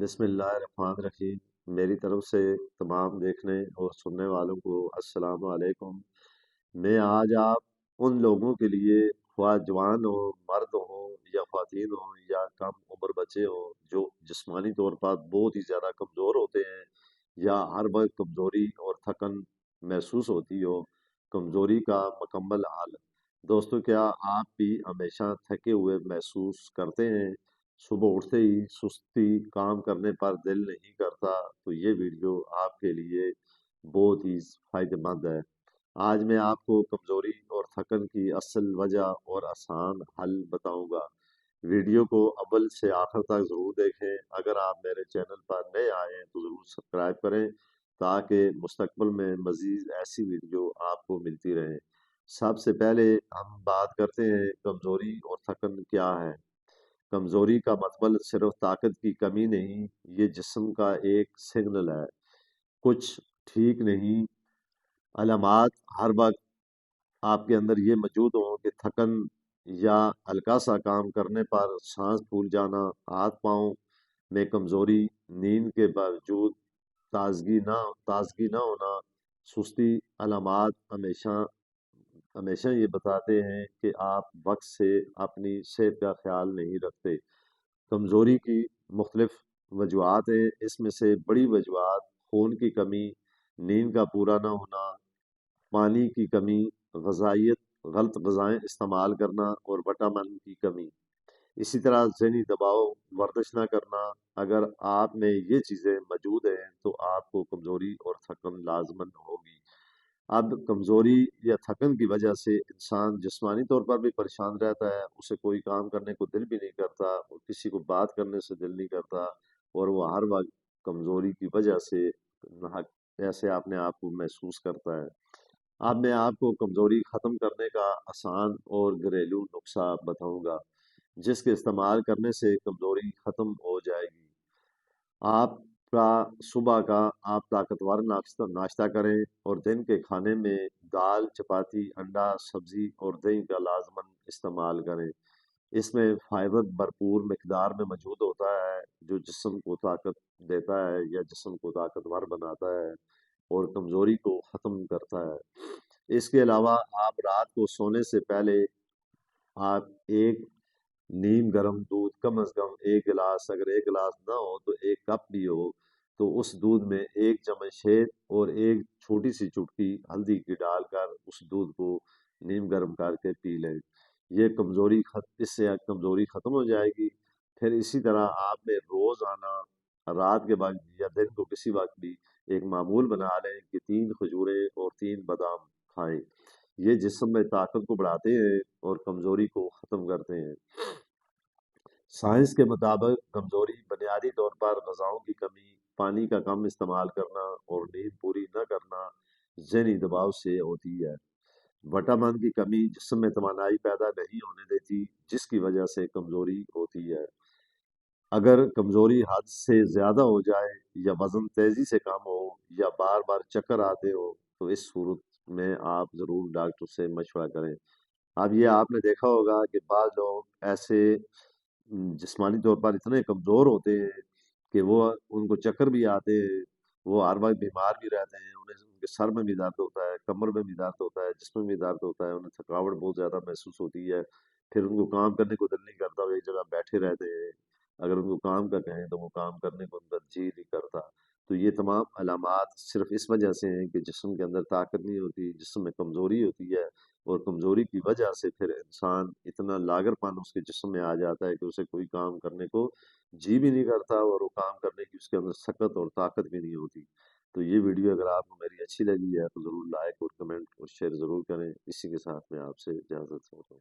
بسم اللہ الرحمن الرحیم۔ میری طرف سے تمام دیکھنے اور سننے والوں کو السلام علیکم۔ میں آج آپ ان لوگوں کے لیے، خواہ جوان ہوں، مرد ہوں یا خواتین ہوں یا کم عمر بچے ہوں، جو جسمانی طور پر بہت ہی زیادہ کمزور ہوتے ہیں یا ہر وقت کمزوری اور تھکن محسوس ہوتی ہو، کمزوری کا مکمل حل۔ دوستو، کیا آپ بھی ہمیشہ تھکے ہوئے محسوس کرتے ہیں؟ صبح اٹھتے ہی سستی، کام کرنے پر دل نہیں کرتا؟ تو یہ ویڈیو آپ کے لیے بہت ہی فائدہ مند ہے۔ آج میں آپ کو کمزوری اور تھکن کی اصل وجہ اور آسان حل بتاؤں گا۔ ویڈیو کو اول سے آخر تک ضرور دیکھیں۔ اگر آپ میرے چینل پر نئے آئے ہیں تو ضرور سبسکرائب کریں تاکہ مستقبل میں مزید ایسی ویڈیو آپ کو ملتی رہیں۔ سب سے پہلے ہم بات کرتے ہیں کمزوری اور تھکن کیا ہے۔ کمزوری کا مطلب صرف طاقت کی کمی نہیں، یہ جسم کا ایک سگنل ہے۔ کچھ ٹھیک نہیں علامات ہر وقت آپ کے اندر یہ موجود ہوں کہ تھکن یا ہلکا سا کام کرنے پر سانس پھول جانا، ہاتھ پاؤں میں کمزوری، نیند کے باوجود تازگی نہ ہونا، سستی۔ علامات ہمیشہ یہ بتاتے ہیں کہ آپ وقت سے اپنی صحت کا خیال نہیں رکھتے۔ کمزوری کی مختلف وجوہات ہیں۔ اس میں سے بڑی وجوہات خون کی کمی، نیند کا پورا نہ ہونا، پانی کی کمی، غلط غذائیں استعمال کرنا اور وٹامن کی کمی۔ اسی طرح ذہنی دباؤ، ورزش نہ کرنا۔ اگر آپ میں یہ چیزیں موجود ہیں تو آپ کو کمزوری اور تھکن لازمن ہوگی۔ اب کمزوری یا تھکن کی وجہ سے انسان جسمانی طور پر بھی پریشان رہتا ہے، اسے کوئی کام کرنے کو دل بھی نہیں کرتا اور کسی کو بات کرنے سے دل نہیں کرتا، اور وہ ہر وقت کمزوری کی وجہ سے ایسے اپنے آپ کو محسوس کرتا ہے۔ اب میں آپ کو کمزوری ختم کرنے کا آسان اور گھریلو نسخہ بتاؤں گا جس کے استعمال کرنے سے کمزوری ختم ہو جائے گی۔ آپ کا صبح کا آپ طاقتور ناشتہ کریں اور دن کے کھانے میں دال، چپاتی، انڈا، سبزی اور دہی کا لازماً استعمال کریں۔ اس میں فائبر بھرپور مقدار میں موجود ہوتا ہے جو جسم کو طاقت دیتا ہے یا جسم کو طاقتور بناتا ہے اور کمزوری کو ختم کرتا ہے۔ اس کے علاوہ آپ رات کو سونے سے پہلے آپ ایک نیم گرم دودھ، کم از کم ایک گلاس، اگر ایک گلاس نہ ہو تو ایک کپ بھی ہو، تو اس دودھ میں ایک چمچ شہد اور ایک چھوٹی سی چٹکی ہلدی کی ڈال کر اس دودھ کو نیم گرم کر کے پی لیں۔ اس سے کمزوری ختم ہو جائے گی۔ پھر اسی طرح آپ نے روزانہ رات کے وقت یا دن کو کسی وقت بھی ایک معمول بنا لیں کہ 3 کھجوریں اور 3 بادام کھائیں۔ یہ جسم میں طاقت کو بڑھاتے ہیں اور کمزوری کو ختم کرتے ہیں۔ سائنس کے مطابق کمزوری بنیادی طور پر غذاؤں کی کمی، پانی کا کم استعمال کرنا اور نیند پوری نہ کرنا، ذہنی دباؤ سے ہوتی ہے۔ وٹامن کی کمی جسم میں توانائی پیدا نہیں ہونے دیتی، جس کی وجہ سے کمزوری ہوتی ہے۔ اگر کمزوری حد سے زیادہ ہو جائے یا وزن تیزی سے کم ہو یا بار بار چکر آتے ہو تو اس صورت میں آپ ضرور ڈاکٹر سے مشورہ کریں۔ اب یہ آپ نے دیکھا ہوگا کہ بعض لوگ ایسے جسمانی طور پر اتنے کمزور ہوتے ہیں کہ وہ ان کو چکر بھی آتے ہیں، وہ ہر وقت بیمار بھی رہتے ہیں، ان کے سر میں بھی درد ہوتا ہے، کمر میں بھی درد ہوتا ہے، جسم میں بھی درد ہوتا ہے، انہیں تھکاوٹ بہت زیادہ محسوس ہوتی ہے، پھر ان کو کام کرنے کو دل نہیں کرتا، وہ ایک جگہ بیٹھے رہتے ہیں، اگر ان کو کام کا کہیں تو وہ کام کرنے کو ان کا جی نہیں کرتا۔ تو یہ تمام علامات صرف اس وجہ سے ہیں کہ جسم کے اندر طاقت نہیں ہوتی، جسم میں کمزوری ہوتی ہے، اور کمزوری کی وجہ سے پھر انسان اتنا لاغر پن اس کے جسم میں آ جاتا ہے کہ اسے کوئی کام کرنے کو جی بھی نہیں کرتا، اور وہ کام کرنے کی اس کے اندر سخت اور طاقت بھی نہیں ہوتی۔ تو یہ ویڈیو اگر آپ کو میری اچھی لگی ہے تو ضرور لائک اور کمنٹ اور شیئر ضرور کریں۔ اسی کے ساتھ میں آپ سے اجازت چاہتا ہوں۔